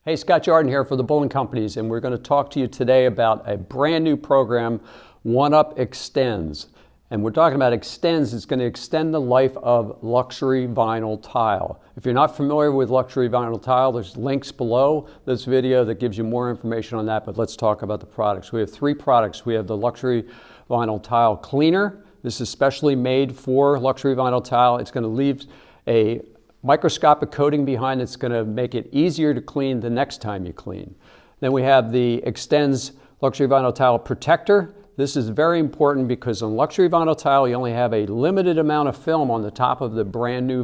Hey, Scott Jordan here for the Bullen Companies, and we're going to talk to you today about a brand new program, OneUp Extends. And we're talking about Extends. It's going to extend the life of luxury vinyl tile. If you're not familiar with luxury vinyl tile, there's links below this video that gives you more information on that, but let's talk about the products. We have three products. We have the luxury vinyl tile cleaner. This is specially made for luxury vinyl tile. It's going to leave a microscopic coating behind it's going to make it easier to clean the next time you clean. Then we have the Extends Luxury Vinyl Tile Protector. This is very important because on luxury vinyl tile you only have a limited amount of film on the top of the brand new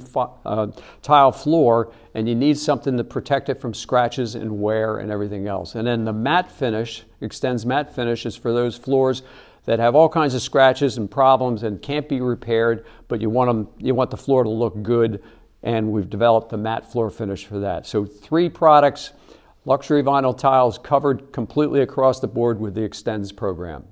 tile floor, and you need something to protect it from scratches and wear and everything else. And then the matte finish, Extends Matte Finish, is for those floors that have all kinds of scratches and problems and can't be repaired, but you want the floor to look good, and we've developed the matte floor finish for that. So three products, luxury vinyl tiles covered completely across the board with the Extends program.